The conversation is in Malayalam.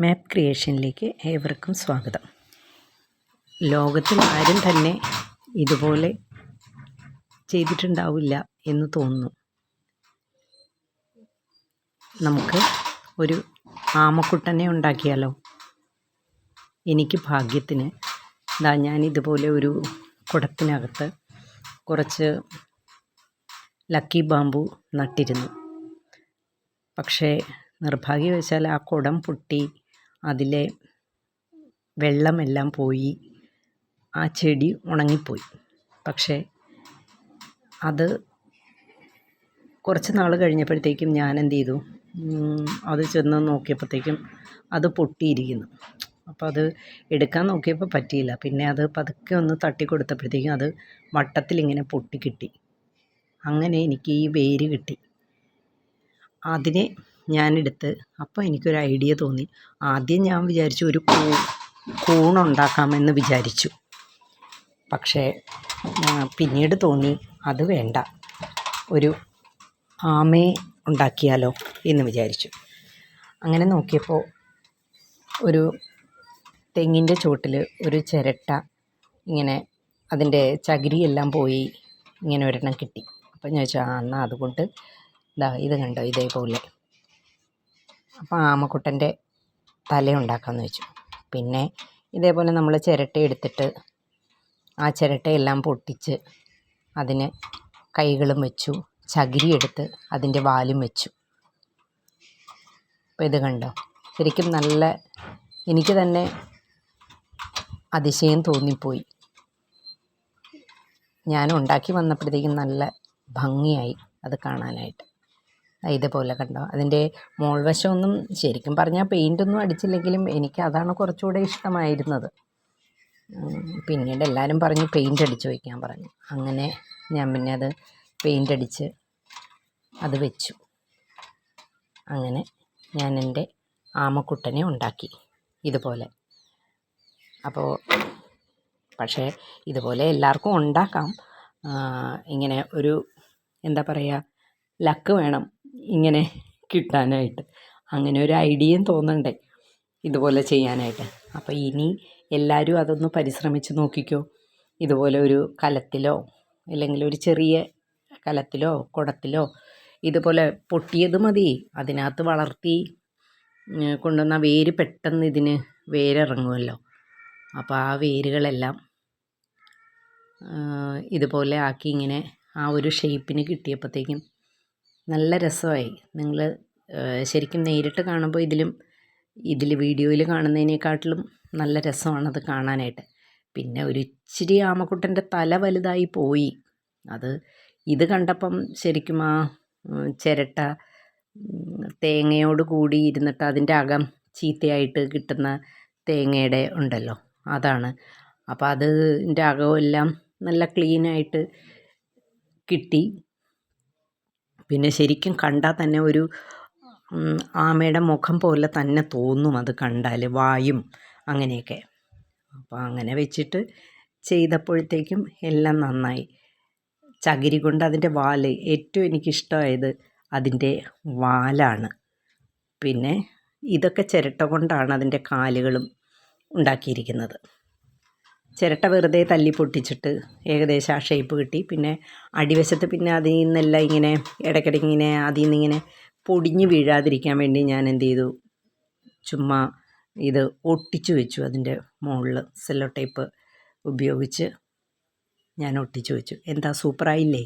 മാപ്പ് ക്രിയേഷനിലേക്ക് ഏവർക്കും സ്വാഗതം. ലോകത്തിൽ ആരും തന്നെ ഇതുപോലെ ചെയ്തിട്ടുണ്ടാവില്ല എന്ന് തോന്നുന്നു. നമുക്ക് ഒരു ആമക്കുട്ടനെ ഉണ്ടാക്കിയാലോ? എനിക്ക് ഭാഗ്യത്തിന് ഞാൻ ഇതുപോലെ ഒരു കുടത്തിനകത്ത് കുറച്ച് ലക്കി ബാമ്പു നട്ടിരുന്നു. പക്ഷേ നിർഭാഗ്യവശാൽ ആ കുടം പൊട്ടി അതിലെ വെള്ളമെല്ലാം പോയി, ആ ചെടി ഉണങ്ങിപ്പോയി. പക്ഷേ അത് കുറച്ച് നാൾ കഴിഞ്ഞപ്പോഴത്തേക്കും ഞാൻ എന്ത് ചെയ്തു, അത് ചെന്ന് നോക്കിയപ്പോഴത്തേക്കും അത് പൊട്ടിയിരിക്കുന്നു. അപ്പോൾ അത് എടുക്കാൻ നോക്കിയപ്പോൾ പറ്റിയില്ല. പിന്നെ അത് പതുക്കെ ഒന്ന് തട്ടി കൊടുത്തപ്പോഴത്തേക്കും അത് വട്ടത്തിലിങ്ങനെ പൊട്ടിക്കിട്ടി. അങ്ങനെ എനിക്ക് ഈ വേര് കിട്ടി. അതിനെ ഞാനെടുത്ത്, അപ്പോൾ എനിക്കൊരു ഐഡിയ തോന്നി. ആദ്യം ഞാൻ വിചാരിച്ചു ഒരു കൂണുണ്ടാക്കാമെന്ന് വിചാരിച്ചു. പക്ഷേ പിന്നീട് തോന്നി അത് വേണ്ട, ഒരു ആമയെ ഉണ്ടാക്കിയാലോ എന്ന് വിചാരിച്ചു. അങ്ങനെ നോക്കിയപ്പോൾ ഒരു തെങ്ങിൻ്റെ ചോട്ടിൽ ഒരു ചിരട്ട ഇങ്ങനെ അതിൻ്റെ ചകിരിയെല്ലാം പോയി ഇങ്ങനെ ഒരെണ്ണം കിട്ടി. അപ്പം ഞാൻ വെച്ചാൽ എന്നാൽ അതുകൊണ്ട് ഇത് കണ്ടോ, ഇതേപോലെ അപ്പോൾ ആമക്കുട്ടൻ്റെ തല ഉണ്ടാക്കാമെന്ന് വെച്ചു. പിന്നെ ഇതേപോലെ നമ്മൾ ചിരട്ട എടുത്തിട്ട് ആ ചിരട്ടയെല്ലാം പൊട്ടിച്ച് അതിന് കൈകളും വെച്ചു, ചകിരി എടുത്ത് അതിൻ്റെ വാലും വെച്ചു. അപ്പോൾ ഇത് കണ്ടോ, ശരിക്കും നല്ല, എനിക്ക് തന്നെ അതിശയം തോന്നിപ്പോയി. ഞാൻ ഉണ്ടാക്കി വന്നപ്പോഴത്തേക്കും നല്ല ഭംഗിയായി അത് കാണാനായിട്ട്. ഇതേപോലെ കണ്ടോ, അതിൻ്റെ മോൾവശമൊന്നും ശരിക്കും പറഞ്ഞാൽ പെയിൻ്റൊന്നും അടിച്ചില്ലെങ്കിലും എനിക്ക് അതാണ് കുറച്ചുകൂടെ ഇഷ്ടമായിരുന്നത്. പിന്നീട് എല്ലാവരും പറഞ്ഞു പെയിൻ്റ് അടിച്ച് വയ്ക്കാൻ പറഞ്ഞു. അങ്ങനെ ഞാൻ പിന്നെ അത് പെയിൻ്റ് അടിച്ച് അത് വെച്ചു. അങ്ങനെ ഞാൻ എൻ്റെ ആമക്കുട്ടനെ ഉണ്ടാക്കി ഇതുപോലെ. അപ്പോൾ പക്ഷേ ഇതുപോലെ എല്ലാവർക്കും ഉണ്ടാക്കാം. ഇങ്ങനെ ഒരു എന്താ പറയുക, ലക്ക് വേണം ഇങ്ങനെ കിട്ടാനായിട്ട്. അങ്ങനെ ഒരു ഐഡിയയും തോന്നണ്ടേ ഇതുപോലെ ചെയ്യാനായിട്ട്. അപ്പോൾ ഇനി എല്ലാവരും അതൊന്ന് പരിശ്രമിച്ച് നോക്കിക്കോ. ഇതുപോലെ ഒരു കലത്തിലോ അല്ലെങ്കിൽ ഒരു ചെറിയ കലത്തിലോ കുടത്തിലോ ഇതുപോലെ പൊട്ടിയത് മതി, അതിനകത്ത് വളർത്തി കൊണ്ടുവന്ന വേര് പെട്ടെന്ന് ഇതിന് വേരിറങ്ങുമല്ലോ. അപ്പോൾ ആ വേരുകളെല്ലാം ഇതുപോലെ ആക്കി ഇങ്ങനെ ആ ഒരു ഷേപ്പിന് കിട്ടിയപ്പോഴത്തേക്കും നല്ല രസമായി. നിങ്ങൾ ശരിക്കും നേരിട്ട് കാണുമ്പോൾ ഇതിൽ വീഡിയോയിൽ കാണുന്നതിനേക്കാട്ടിലും നല്ല രസമാണത് കാണാനായിട്ട്. പിന്നെ ഒരു ഇച്ചിരി ആമക്കുട്ടൻ്റെ തല വലുതായി പോയി. ഇത് കണ്ടപ്പം ശരിക്കും ആ ചിരട്ട തേങ്ങയോട് കൂടി ഇരുന്നിട്ട് അതിൻ്റെ അകം ചീത്തയായിട്ട് കിട്ടുന്ന തേങ്ങയുടെ ഉണ്ടല്ലോ, അതാണ്. അപ്പോൾ അതിൻ്റെ അകമെല്ലാം നല്ല ക്ലീനായിട്ട് കിട്ടി. പിന്നെ ശരിക്കും കണ്ടാൽ തന്നെ ഒരു ആമയുടെ മുഖം പോലെ തന്നെ തോന്നും അത് കണ്ടാൽ, വായും അങ്ങനെയൊക്കെ. അപ്പോൾ അങ്ങനെ വെച്ചിട്ട് ചെയ്തപ്പോഴത്തേക്കും എല്ലാം നന്നായി. ചകിരി കൊണ്ട് അതിൻ്റെ വാല്, ഏറ്റവും എനിക്കിഷ്ടമായത് അതിൻ്റെ വാലാണ്. പിന്നെ ഇതൊക്കെ ചിരട്ട കൊണ്ടാണ് അതിൻ്റെ കാലുകളും ഉണ്ടാക്കിയിരിക്കുന്നത്. ചിരട്ട വെറുതെ തല്ലി പൊട്ടിച്ചിട്ട് ഏകദേശം ആ ഷേപ്പ് കിട്ടി. പിന്നെ അടിവശത്ത് പിന്നെ അതിൽ നിന്നെല്ലാം ഇങ്ങനെ ഇടയ്ക്കിടയ്ക്ക് ഇങ്ങനെ അതിൽ നിന്നിങ്ങനെ പൊടിഞ്ഞ് വീഴാതിരിക്കാൻ വേണ്ടി ഞാൻ എന്ത് ചെയ്തു, ചുമ്മാ ഇത് ഒട്ടിച്ചു വെച്ചു. അതിൻ്റെ മുകളിൽ സെല്ലോ ടേപ്പ് ഉപയോഗിച്ച് ഞാൻ ഒട്ടിച്ചു വെച്ചു. എന്താ, സൂപ്പറായില്ലേ?